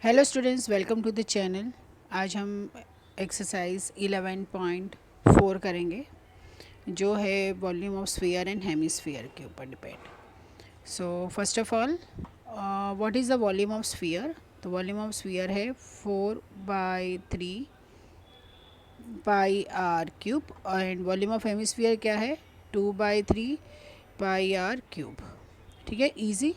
Hello students, welcome to the channel. आज हम exercise 11.4 करेंगे जो है volume of sphere and hemisphere के ऊपर depend. So first of all, what is the volume of sphere? तो वॉल्यूम ऑफ स्फीयर है 4/3 pi r cube and volume of hemisphere क्या है 2/3 पाई r क्यूब। ठीक है, easy.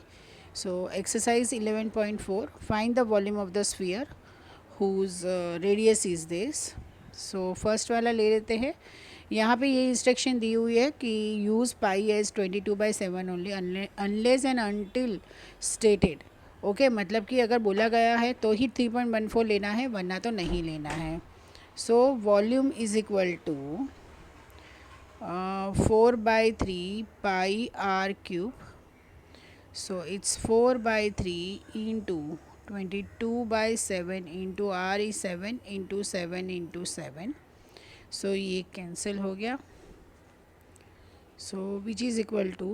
So exercise 11.4, find the volume of the sphere whose radius is this. So first वाला ले लेते हैं। यहाँ पे ये इंस्ट्रक्शन दी हुई है कि use pi as 22/7 only unless and until stated. Okay, मतलब कि अगर बोला गया है तो ही 3.14 लेना है, वरना तो नहीं लेना है। So volume is equal to 4/3 pi r cube. So it's 4/3 into 22/7 into r is 7 into 7 into 7. So ये कैंसिल हो गया. So which is equal to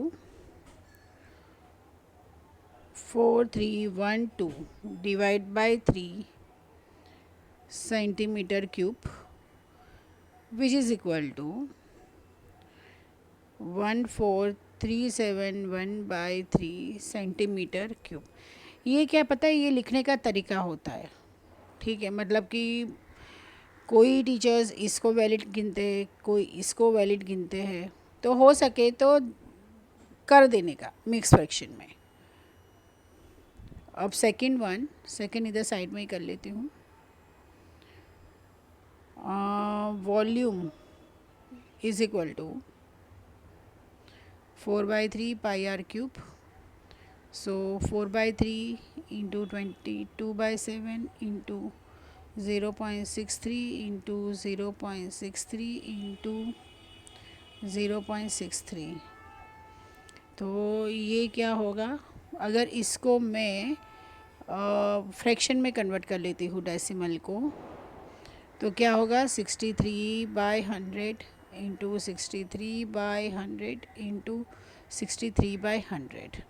4312 divide by 3 centimeter cube, which is equal to 14371/3 centimetre cube. ये क्या पता है, ये लिखने का तरीका होता है. ठीक है, मतलब कि कोई टीचर्स इसको वैलिड गिनते हैं, कोई इसको वैलिड गिनते हैं, तो हो सके तो कर देने का मिक्स फ्रैक्शन में. अब सेकंड इधर साइड में ही कर लेती हूँ. Volume is equal to 4/3 pi r cube. So 4/3 into 22/7 into 0.63 into 0.63 into 0.63. तो ये क्या होगा, अगर इसको मैं फ्रैक्शन में कन्वर्ट कर लेती हूँ डेसिमल को, तो क्या होगा 63/100 इंटू 63/100 इंटू 63/100.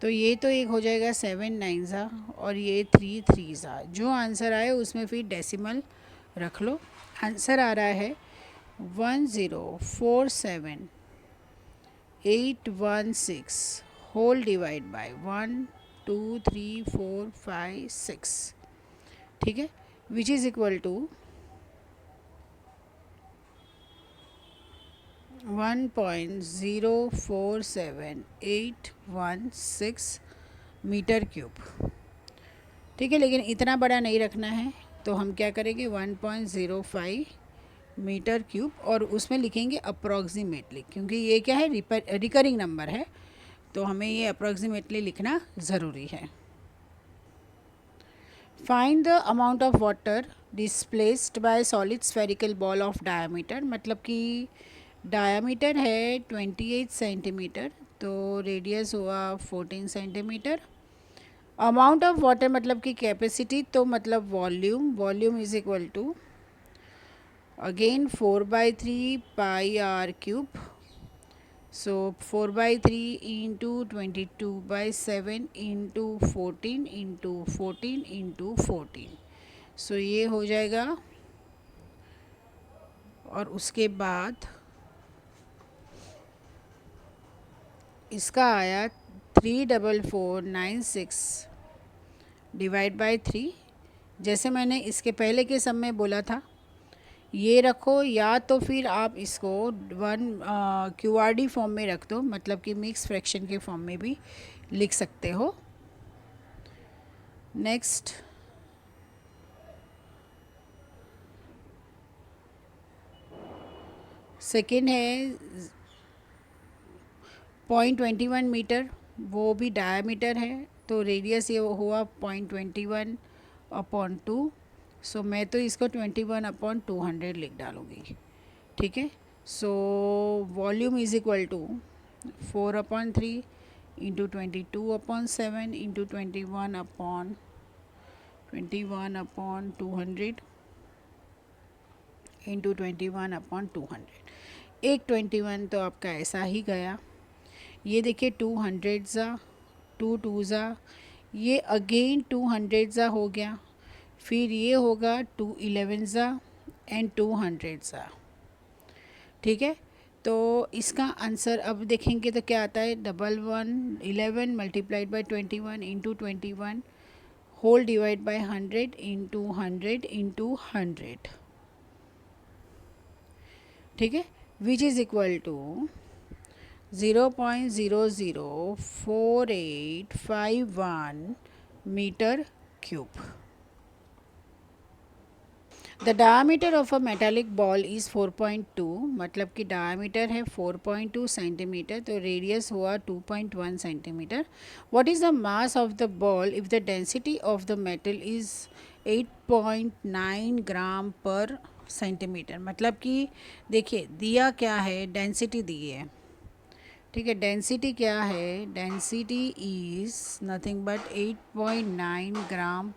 तो ये तो एक हो जाएगा 7 9 और ये 3 3 जो आंसर आए उसमें फिर डेसिमल रख लो. आंसर आ रहा है 1047816 होल डिवाइड बाय 1 2 3 4 5 6. ठीक है, which is equal to 1.047816 metre cube. ठीक है, लेकिन इतना बड़ा नहीं रखना है, तो हम क्या करेंगे 1.05 मीटर क्यूब और उसमें लिखेंगे अप्रॉक्सीमेटली, क्योंकि ये क्या है रिकरिंग नंबर है, तो हमें ये अप्रॉक्सीमेटली लिखना ज़रूरी है. Find the amount of water displaced by solid spherical ball of diameter. मतलब कि डायमीटर है 28 सेंटीमीटर, तो रेडियस हुआ 14 सेंटीमीटर. अमाउंट ऑफ वाटर मतलब कि कैपेसिटी, तो मतलब volume is equal to again 4/3 pi r cube. So 4/3 into 22/7 into 14 into 14 into 14. So ये हो जाएगा, और उसके बाद इसका आया 34496 डिवाइड बाय 3. जैसे मैंने इसके पहले के सम में बोला था, ये रखो, या तो फिर आप इसको QRD फॉर्म में रख दो, मतलब कि मिक्स फ्रैक्शन के फॉर्म में भी लिख सकते हो. नेक्स्ट, सेकेंड है 0.21 मीटर, वो भी डायमीटर है, तो रेडियस ये हुआ 0.21/2. सो मैं तो इसको 21/200 लिख डालूँगी. ठीक है, so volume is equal to 4/3 into 22/7 into 21/200 into 21/200. एक 21 तो आपका ऐसा ही गया. ये देखिए 200 ज़ा 2 2 ज़ा, ये अगेन 200 ज़ा हो गया, फिर ये होगा 211 ज़ा एंड 200 ज़ा। ठीक है, तो इसका आंसर अब देखेंगे तो क्या आता है, 11 multiplied by 21 into 21 whole divide by 100 into 100 into 100। ठीक है, which is equal to 0.004851 metre cube. The diameter of a metallic ball is 4.2, मतलब कि डायमीटर है 4.2 सेंटीमीटर, तो रेडियस हुआ 2.1 centimetre. What is the mass of the ball if the density of the metal is 8.9 ग्राम पर centimetre. मतलब कि देखिए दिया क्या है, डेंसिटी दी है। ठीक है, डेंसिटी क्या है, डेंसिटी इज़ नथिंग बट 8.9 ग्राम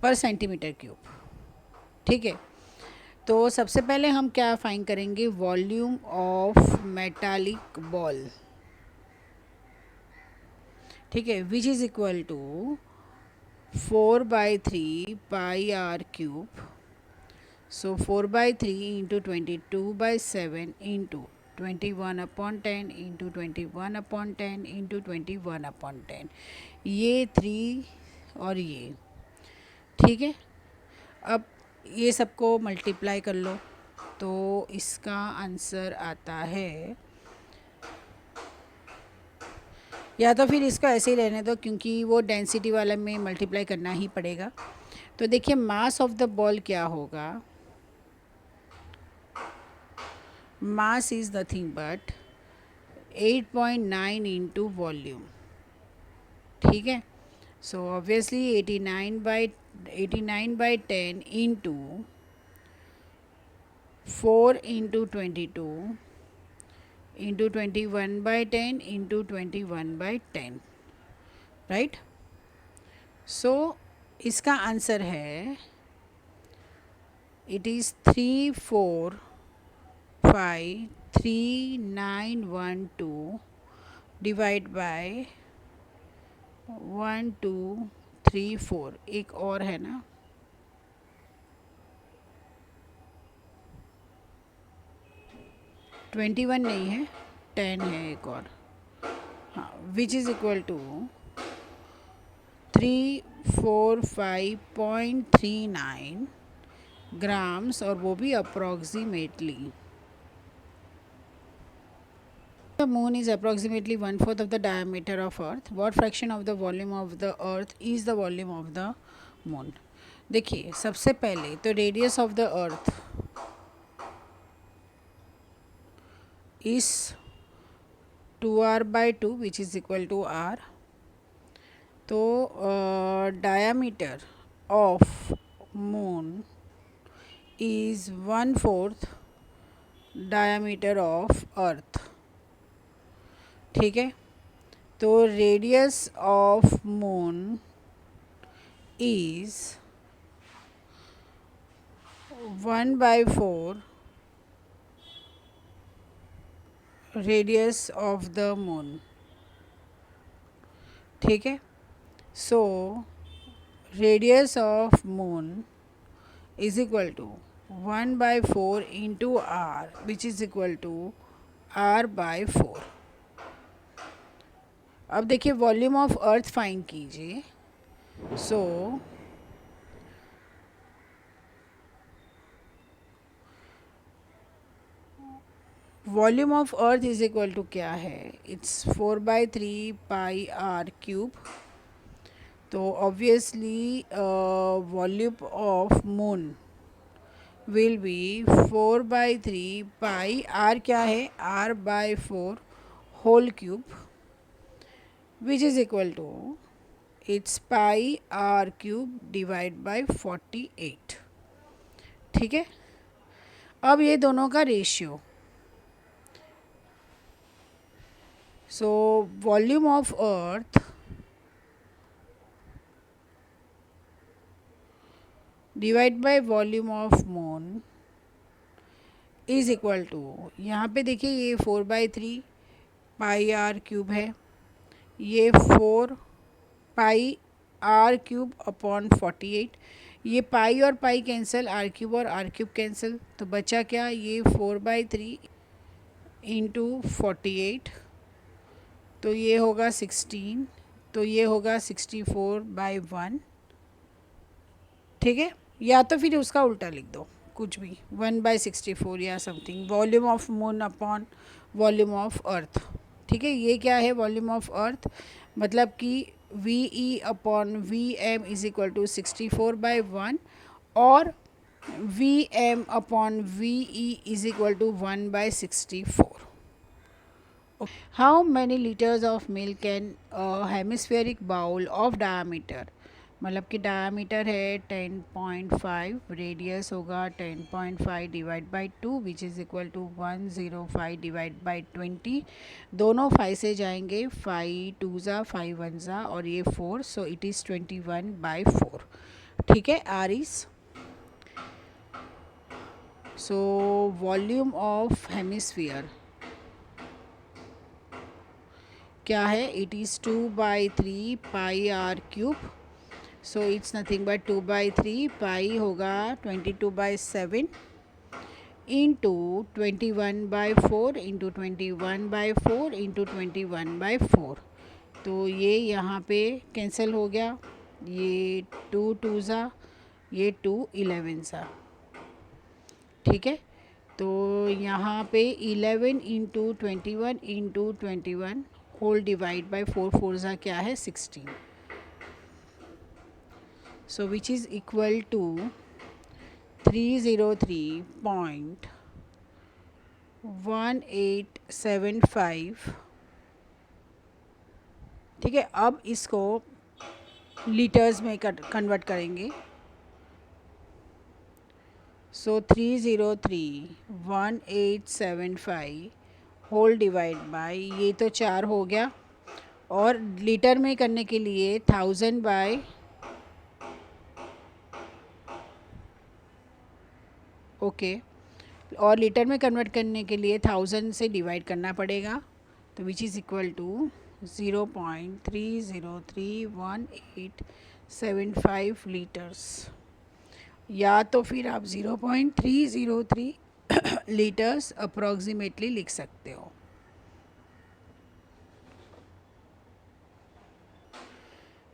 पर सेंटीमीटर क्यूब। ठीक है, तो सबसे पहले हम क्या फाइंड करेंगे, वॉल्यूम ऑफ मेटालिक बॉल। ठीक है, which is equal to 4/3 pi r cube. So 4/3 into 22/7 into 21/10 into 21/10 into 21/10, ये 3 और ये। ठीक है, अब ये सबको मल्टीप्लाई कर लो तो इसका आंसर आता है, या तो फिर इसको ऐसे ही रहने दो क्योंकि वो डेंसिटी वाले में मल्टीप्लाई करना ही पड़ेगा। तो देखिए मास ऑफ द बॉल क्या होगा, mass is nothing but 8.9 into volume. ठीक है, so obviously 89/10 into 4 into 22 into 21/10 into 21/10, right. So इसका आंसर है, इट इज़ 3453912 डिवाइड बाय 1234। एक और है ना, 21 नहीं है, 10 है एक और, हाँ, which is equal to 345.39 grams, और वो भी approximately. The moon is approximately 1/4 of the diameter of Earth. What fraction of the volume of the Earth is the volume of the moon? देखिए सबसे पहले तो radius of the earth is 2r/2 which is equal to r। तो diameter of moon is 1/4 diameter of earth. ठीक है, तो radius of moon is 1/4 radius of the moon. ठीक है, so radius of moon is equal to 1/4 into r which is equal to r/4। अब देखिए volume of earth find कीजिए। So volume of earth is equal to क्या है, it's 4/3 pi r cube. तो obviously volume of moon will be 4/3 pi r, क्या है r/4 whole cube, which is equal to it's pi r cube divide by 48। ठीक है, अब ये दोनों का ratio, so volume of earth divide by volume of moon is equal to, यहाँ पे देखिए ये 4/3 पाई आर क्यूब है, ये 4 पाई आर क्यूब अपॉन 48, ये पाई और पाई कैंसिल, आर क्यूब और आर क्यूब कैंसिल, तो बचा क्या, ये 4/3 इंटू 48, तो ये होगा 16, तो ये होगा 64/1। ठीक है, या तो फिर उसका उल्टा लिख दो, कुछ भी 1/64 या something, volume of moon upon volume of earth. ठीक है, ये क्या है, वॉल्यूम ऑफ अर्थ, मतलब कि V E upon V M is equal to 64/1 और V M upon V E is equal to 1/64। How many liters of milk can a hemispheric bowl of diameter, मतलब कि डायमीटर है 10.5, radius होगा 10.5 divide by 2 which is equal to 105 divide by 20, दोनों 5 से जाएंगे, 5 2 ज़ा 5 1 ज़ा और ये 4, सो इट इज़ 21/4। ठीक है, r is, so volume of hemisphere क्या है, it is 2/3 pi r cube, so it's nothing but 2/3 pi होगा 22/7 इंटू 21/4 इंटू 21/4 इंटू 21/4, तो ये यहाँ पे कैंसिल हो गया, ये 2 2 ज़ा, ये 2 11 ज़ा। ठीक है, तो यहाँ पे 11 into 21 into 21 whole divide by 4 4 ज़ा क्या है 16, so which is equal to 303.1875। ठीक है, अब इसको लीटर्स में कन्वर्ट करेंगे, सो 303.1875 होल डिवाइड बाई, ये तो 4 हो गया, और लीटर में करने के लिए 1000 बाय, ओके, और लीटर में कन्वर्ट करने के लिए 1000 से डिवाइड करना पड़ेगा, तो which is equal to 0.303185 litres, या तो फिर आप 0.303 लीटर्स अप्रॉक्सीमेटली लिख सकते हो।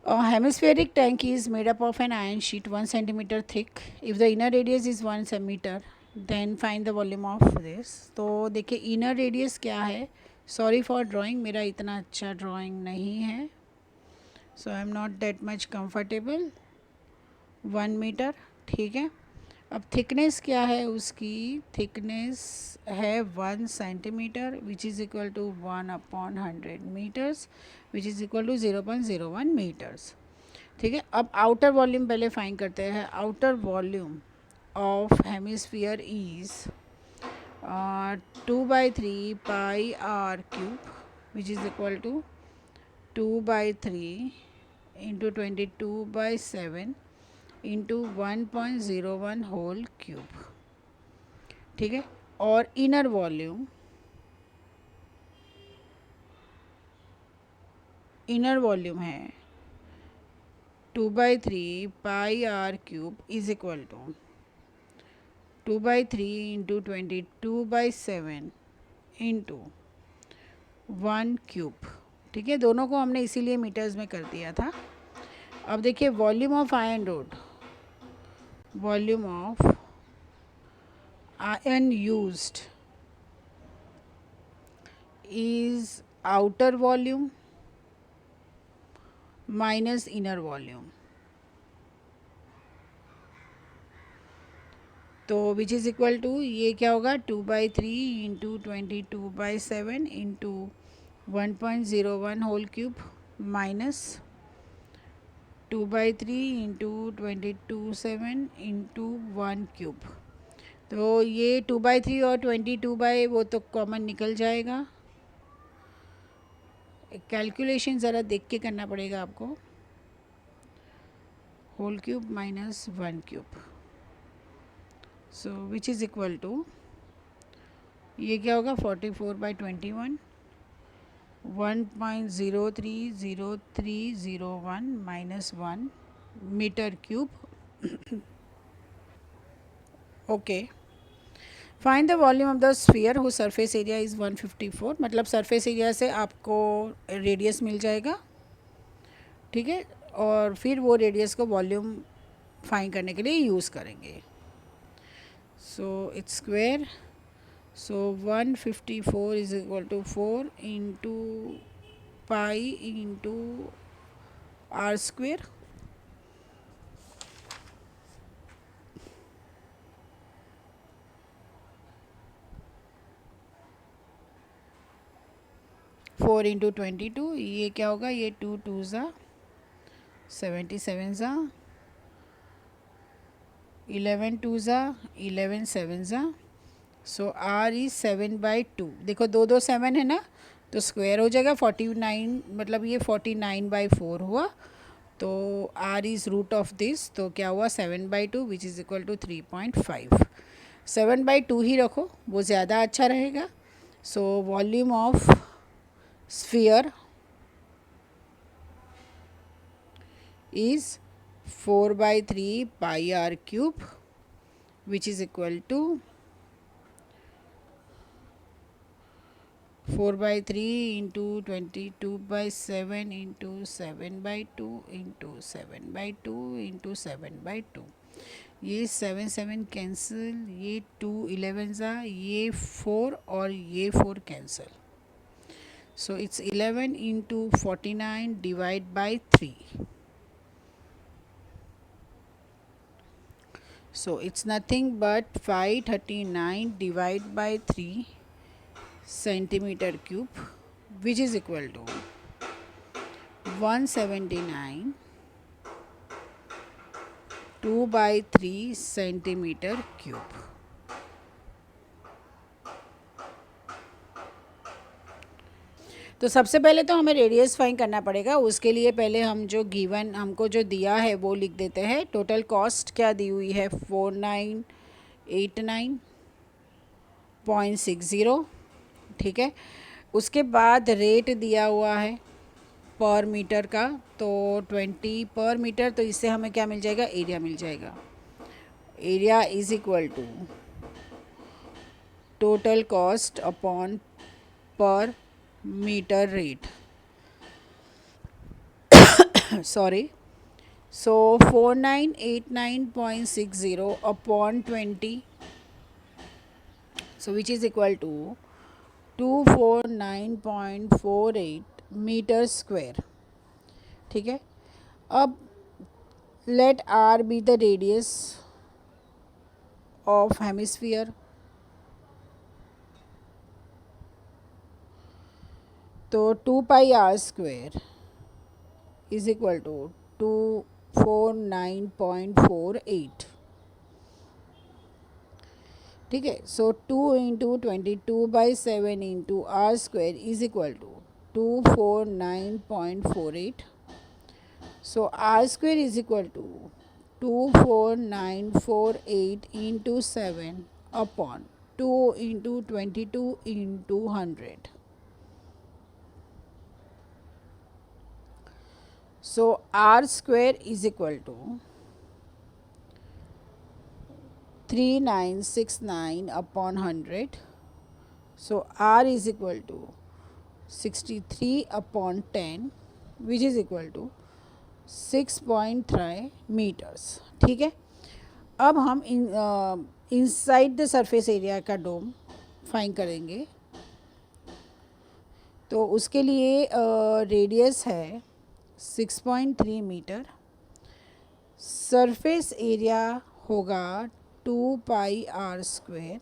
A hemispheric tank is made up of an iron sheet 1 centimeter thick. If the inner radius is 1 meter, then find the volume of this. तो देखिए inner radius क्या है, sorry for drawing, मेरा इतना अच्छा drawing नहीं है, so I am not that much comfortable, 1 meter। ठीक है, अब थिकनेस क्या है, उसकी थिकनेस है 1 centimetre which is equal to 1/100 metres which is equal to 0.01 metres. ठीक है, अब आउटर वॉल्यूम पहले फाइंड करते हैं। Outer volume of hemisphere is 2/3 pi r cube which is equal to 2/3 into 22/7 into 1.01 whole cube. ठीक है, और इनर वॉल्यूम है 2/3 pi r cube is equal to 2/3 into 22/7 into 1 cube. ठीक है, दोनों को हमने इसीलिए मीटर्स में कर दिया था। अब देखिए volume of iron rod, volume of iron used is outer volume minus inner volume, तो विच इज़ इक्वल टू, ये क्या होगा 2/3 into 22/7 into 1.01 whole cube minus 2/3 into 22/7 into 1 cube, तो ये 2/3 और 22 वो तो कॉमन निकल जाएगा। कैलकुलेशन ज़रा देख के करना पड़ेगा आपको, whole cube minus 1 cube, so which is equal to, ये क्या होगा 44/21, 1.030301 minus 1 meter cube. Okay. Find the volume of the sphere who surface area is 154. मतलब सरफेस एरिया से आपको रेडियस मिल जाएगा, ठीक है, और फिर वो रेडियस को वॉल्यूम फाइंड करने के लिए यूज़ करेंगे. So it's square. So 154 is equal to 4 into pi into r square. Four into 22, ये क्या होगा, ये 2 2 ज़ा 77 ज़ा 11 2 ज़ा 11 7 ज़ा. सो आर इज 7/2. देखो 2 2 7 है ना, तो स्क्वायर हो जाएगा 49, मतलब ये 49/4 हुआ. तो r is root of this, तो क्या हुआ 7/2 विच इज़ इक्वल टू 3.5. 7/2 ही रखो, वो ज़्यादा अच्छा रहेगा. So volume of sphere is 4/3 pi r cube, which is equal to 4/3 into 22/7 into 7/2 into 7/2 into 7/2. ये 7 7 कैंसिल, ये 2 11 ज़ा, ये 4 और ये 4 cancel. So it's 11 into 49 divide by 3. So it's nothing but 539 divided by 3 centimeter cube, which is equal to 179 2/3 centimeter cube. तो सबसे पहले तो हमें रेडियस फाइंड करना पड़ेगा. उसके लिए पहले हम जो गिवन हमको जो दिया है वो लिख देते हैं. टोटल कॉस्ट क्या दी हुई है, 4989.60, ठीक है. उसके बाद रेट दिया हुआ है पर मीटर का, तो 20 पर मीटर. तो इससे हमें क्या मिल जाएगा, एरिया मिल जाएगा. Area is equal to total cost upon per meter rate. Sorry. So 4989.60 upon 20, so which is equal to 249.48 meter square, ठीक है. अब let r be the radius of hemisphere. तो 2 pi r square is equal to 249.48, ठीक है. So 2 into 22/7 into r square is equal to 249.48. So r square is equal to 24948 into 7 upon 2 into 22 into 100. So r square is equal to 3969 upon 100. So r is equal to 63 upon 10, which is equal to 6.3 meters, ठीक है. अब हम inside the surface area का डोम find करेंगे. तो उसके लिए radius है 6.3 मीटर. सरफेस एरिया होगा 2 पाई आर स्क्वेयर.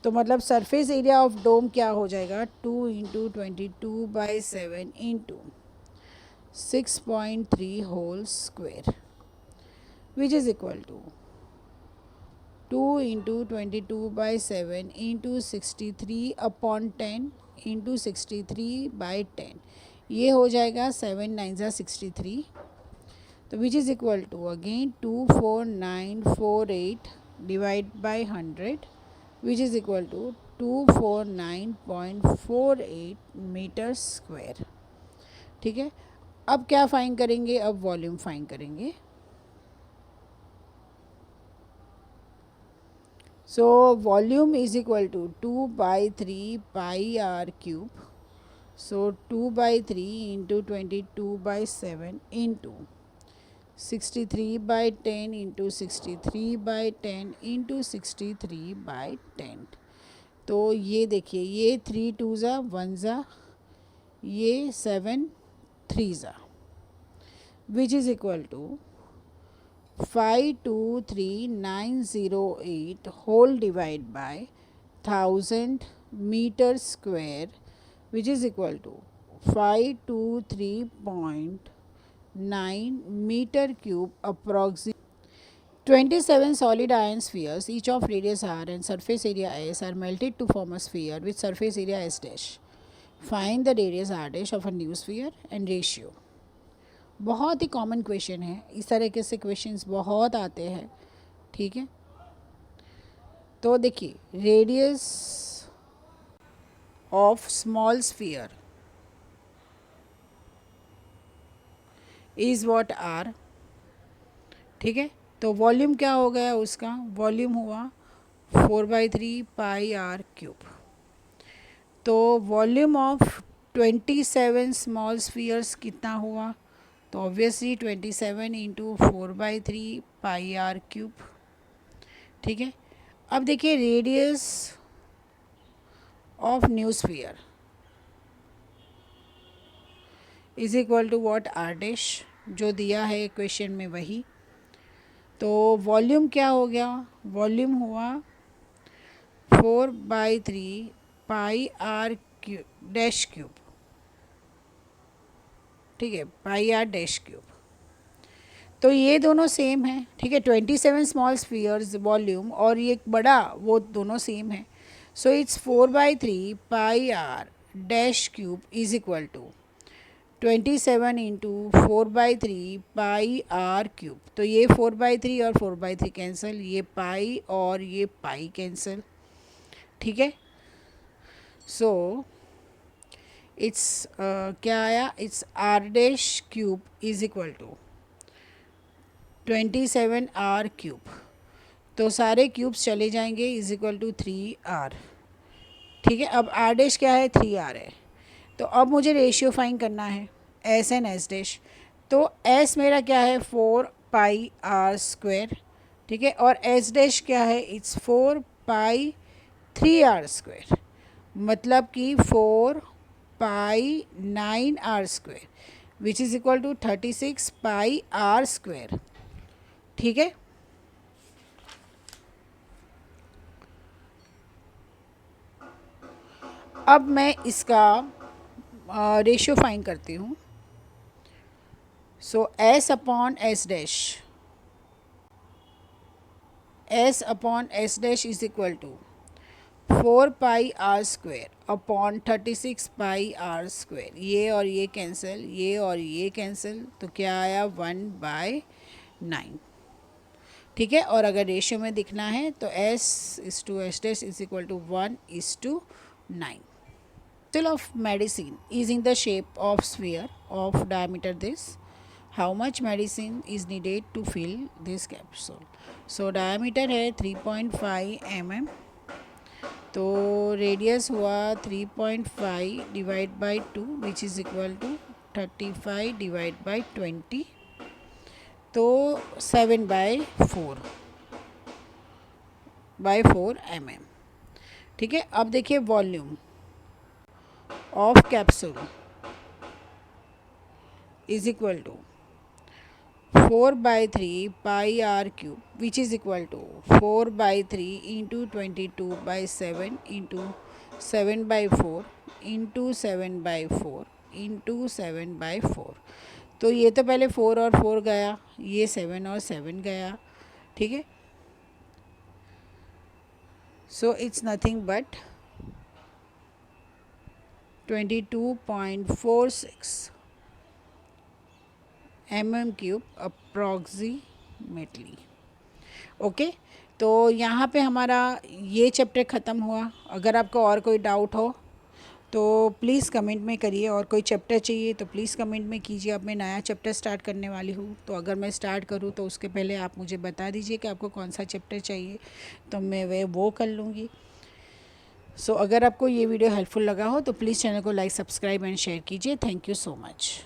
तो मतलब सरफेस एरिया ऑफ डोम क्या हो जाएगा, 2 into 22/7 into 6.3 whole square, which is equal to 2 into 22/7 into 63 upon 10 into 63/10. ये हो जाएगा 7 9 ज़ा 63. तो which is equal to again 24948 divide by 100, which is equal to 249.48 metre square. ठीक है, अब क्या फाइंड करेंगे, अब वॉल्यूम फाइंड करेंगे। So volume is equal to 2/3 pi r cube. So 2/3 into 22/7 into 63/10 into 63/10 into 63/10। तो ये देखिए, ये 3 2 ज़ा 1 ज़ा, ये 7 3 ज़ा, which is equal to 523,908 whole divide by 1000 metre square, which is equal to 523.9 meter cube approximately. 27 solid iron spheres, each of radius r and surface area s, are melted to form a sphere with surface area s dash. Find the radius r dash of a new sphere and ratio. बहुत ही common question है, इस तरीके से questions बहुत आते हैं। ठीक है, तो देखिए, radius of small sphere is what r. ठीक है, तो वॉल्यूम क्या हो गया उसका, वॉल्यूम हुआ 4/3 पाई आर क्यूब। तो वॉल्यूम ऑफ 27 स्मॉल स्फीयर्स कितना हुआ, तो obviously 27 into 4/3 pi r cube. ठीक है, अब देखिए, radius of new sphere is equal to what, r dash, जो दिया है क्वेश्चन में वही। तो वॉल्यूम क्या हो गया, वॉल्यूम हुआ 4/3 pi r cube dash cube. ठीक है, पाई आर डैश क्यूब। तो ये दोनों सेम है। ठीक है, 27 स्मॉल स्फीयर्स वॉल्यूम और ये बड़ा, वो दोनों सेम है। So it's 4/3 pi r dash cube is equal to 27 into 4/3 pi r cube. तो ये 4/3 और 4/3 कैंसिल, ये पाई और ये पाई कैंसिल। ठीक है, सो इट्स क्या आया, it's r dash cube is equal to 27 r cube. तो सारे क्यूब्स चले जाएंगे, इज इक्वल टू 3r। ठीक है, अब आर डैश क्या है, 3r है। तो अब मुझे रेशियो फाइंड करना है एस एंड एस डैश। तो एस मेरा क्या है, 4πr²। ठीक है, और एस डैश क्या है, इट्स 4π3r², मतलब कि 4π9r², which is equal to 36πr²। ठीक है, अब मैं इसका रेशियो फाइंड करती हूँ। So S upon S dash, S upon S dash is equal to 4πr² upon 36πr²। ये और ये कैंसिल, ये और ये कैंसिल, तो क्या आया, 1/9। ठीक है, और अगर रेशियो में दिखना है तो s is to S dash is equal to 1:9। Capsule of medicine is in the shape of sphere of diameter this. How much medicine is needed to fill this capsule? So diameter है 3.5 mm, तो radius हुआ 3.5 divide by 2 which is equal to 35 divide by 20, तो 7/4 mm। ठीक है, अब देखिए volume of capsule is equal to 4/3 pi r cube, which is equal to 4/3 into 22/7 into 7/4 into 7/4 into 7/4। तो ये तो पहले 4 और 4 गया, ये 7 और 7 गया। ठीक है, so it's nothing but 22.46 mm cube approximately. Okay, तो यहाँ पे हमारा ये चैप्टर ख़त्म हुआ। अगर आपको और कोई डाउट हो तो प्लीज़ कमेंट में करिए, और कोई चैप्टर चाहिए तो प्लीज़ कमेंट में कीजिए। अब मैं नया चैप्टर स्टार्ट करने वाली हूँ, तो अगर मैं स्टार्ट करूँ तो उसके पहले आप मुझे बता दीजिए कि आपको कौन सा चैप्टर चाहिए, तो मैं वो कर लूँगी। सो अगर आपको ये वीडियो हेल्पफुल लगा हो तो प्लीज़ चैनल को लाइक, सब्सक्राइब एंड शेयर कीजिए। Thank you so much.